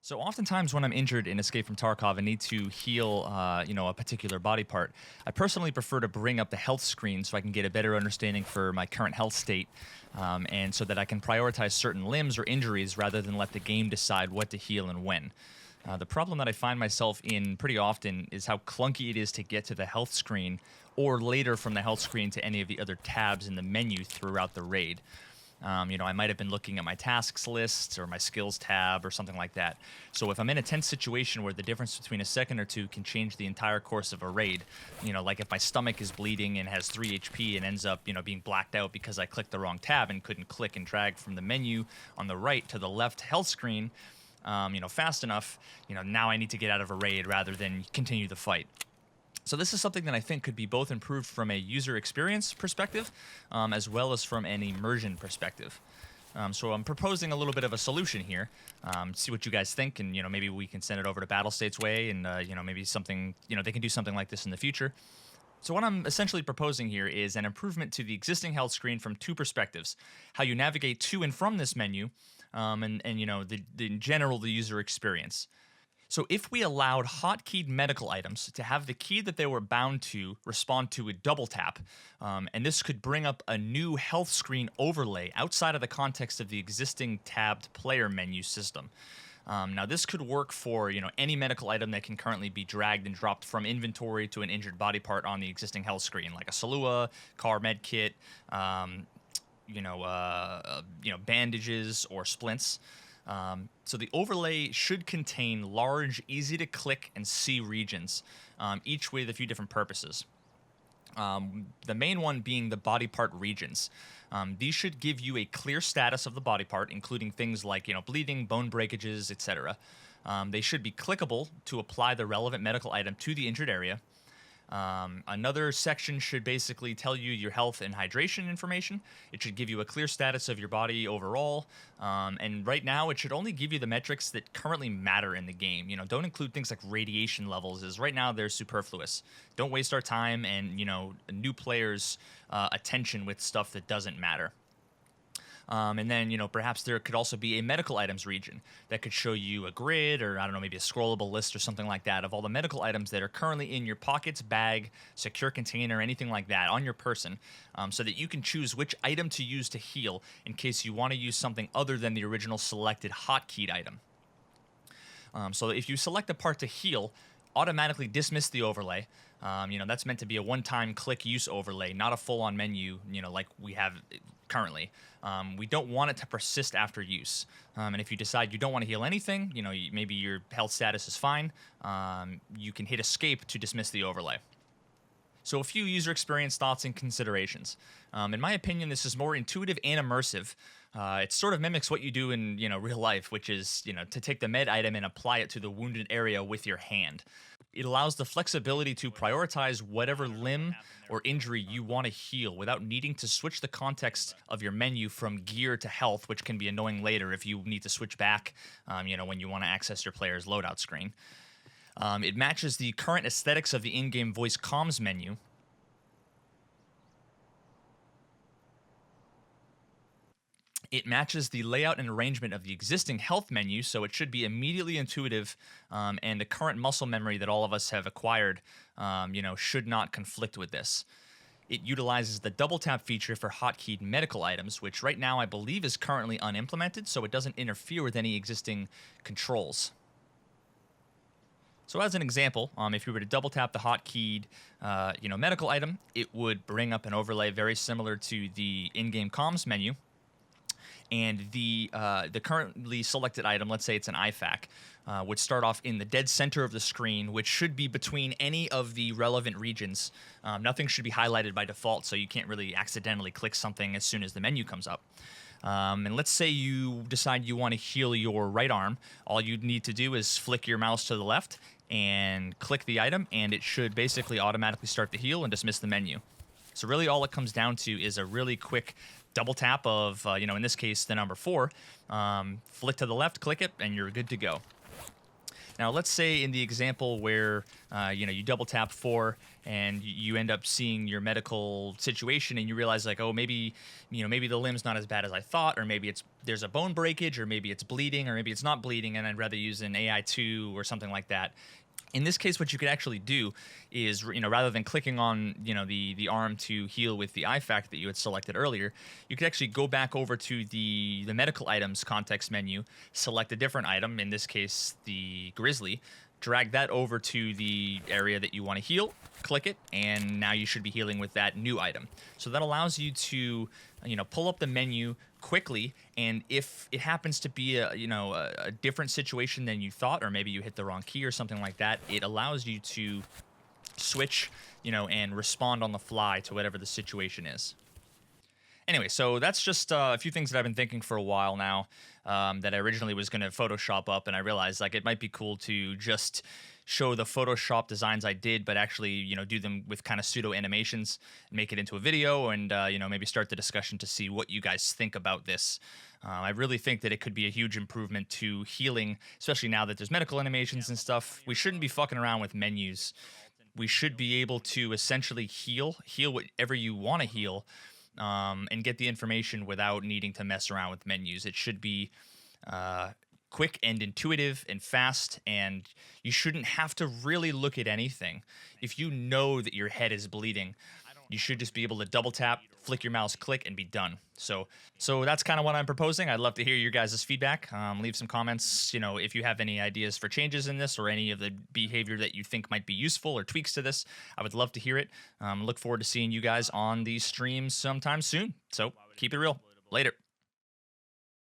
So oftentimes when I'm injured in Escape from Tarkov and need to heal, a particular body part, I personally prefer to bring up the health screen so I can get a better understanding for my current health state, and so that I can prioritize certain limbs or injuries rather than let the game decide what to heal and when. The problem that I find myself in pretty often is how clunky it is to get to the health screen, or later from the health screen to any of the other tabs in the menu throughout the raid. I might have been looking at my tasks list or my skills tab or something like that. So if I'm in a tense situation where the difference between a second or two can change the entire course of a raid, like if my stomach is bleeding and has 3 HP and ends up, being blacked out because I clicked the wrong tab and couldn't click and drag from the menu on the right to the left health screen, fast enough, now I need to get out of a raid rather than continue the fight. So this is something that I think could be both improved from a user experience perspective, as well as from an immersion perspective. So I'm proposing a little bit of a solution here. See what you guys think, and maybe we can send it over to Battle States Way, and maybe something, they can do something like this in the future. So what I'm essentially proposing here is an improvement to the existing health screen from two perspectives: how you navigate to and from this menu, and in general the user experience. So if we allowed hotkeyed medical items to have the key that they were bound to respond to a double tap, and this could bring up a new health screen overlay outside of the context of the existing tabbed player menu system. Now this could work for any medical item that can currently be dragged and dropped from inventory to an injured body part on the existing health screen, like a Salua, car med kit, bandages or splints. So the overlay should contain large, easy-to-click and see regions, each with a few different purposes. The main one being the body part regions. These should give you a clear status of the body part, including things like bleeding, bone breakages, etc. They should be clickable to apply the relevant medical item to the injured area. Another section should basically tell you your health and hydration information. It should give you a clear status of your body overall. And right now, it should only give you the metrics that currently matter in the game. Don't include things like radiation levels, as right now they're superfluous. Don't waste our time and, new players' attention with stuff that doesn't matter. And then, perhaps there could also be a medical items region that could show you a grid or, I don't know, maybe a scrollable list or something like that of all the medical items that are currently in your pockets, bag, secure container, anything like that on your person, so that you can choose which item to use to heal in case you want to use something other than the original selected hotkeyed item. So if you select a part to heal, automatically dismiss the overlay. That's meant to be a one-time click use overlay, not a full-on menu, like we have currently. We don't want it to persist after use. And if you decide you don't want to heal anything, maybe your health status is fine, you can hit escape to dismiss the overlay. So a few user experience thoughts and considerations. In my opinion, this is more intuitive and immersive. It sort of mimics what you do in real life, which is to take the med item and apply it to the wounded area with your hand. It allows the flexibility to prioritize whatever limb or injury you want to heal without needing to switch the context of your menu from gear to health, which can be annoying later if you need to switch back, when you want to access your player's loadout screen. It matches the current aesthetics of the in-game voice comms menu. It matches the layout and arrangement of the existing health menu, so it should be immediately intuitive, and the current muscle memory that all of us have acquired, should not conflict with this. It utilizes the double tap feature for hotkeyed medical items, which right now I believe is currently unimplemented, so it doesn't interfere with any existing controls. So as an example, if you were to double tap the hotkeyed, medical item, it would bring up an overlay very similar to the in-game comms menu. And the currently selected item, let's say it's an IFAK, would start off in the dead center of the screen, which should be between any of the relevant regions. Nothing should be highlighted by default, so you can't really accidentally click something as soon as the menu comes up. And let's say you decide you want to heal your right arm. All you'd need to do is flick your mouse to the left and click the item, and it should basically automatically start the heal and dismiss the menu. So really all it comes down to is a really quick double tap of, in this case, the number 4. Flick to the left, click it, and you're good to go. Now, let's say in the example where you double tap 4 and you end up seeing your medical situation and you realize like, oh, maybe the limb's not as bad as I thought, or maybe there's a bone breakage, or maybe it's bleeding, or maybe it's not bleeding, and I'd rather use an AI2 or something like that. In this case, what you could actually do is, rather than clicking on, the arm to heal with the IFAC that you had selected earlier, you could actually go back over to the medical items context menu, select a different item, in this case, the Grizzly, drag that over to the area that you want to heal, click it, and now you should be healing with that new item. So that allows you to, pull up the menu quickly, and if it happens to be a different situation than you thought, or maybe you hit the wrong key or something like that, it allows you to switch, and respond on the fly to whatever the situation is. Anyway, so that's just a few things that I've been thinking for a while now, that I originally was going to Photoshop up, and I realized like it might be cool to just show the Photoshop designs I did, but actually, do them with kind of pseudo animations and make it into a video, and maybe start the discussion to see what you guys think about this. I really think that it could be a huge improvement to healing, especially now that there's medical animations and stuff. We shouldn't be fucking around with menus. We should be able to essentially heal whatever you want to heal, and get the information without needing to mess around with menus. It should be quick and intuitive and fast, and you shouldn't have to really look at anything. If you know that your head is bleeding, you should just be able to double tap, flick your mouse, click, and be done. So that's kind of what I'm proposing. I'd love to hear your guys' feedback. Leave some comments, if you have any ideas for changes in this or any of the behavior that you think might be useful or tweaks to this. I would love to hear it. Look forward to seeing you guys on these streams sometime soon. So keep it real. Later.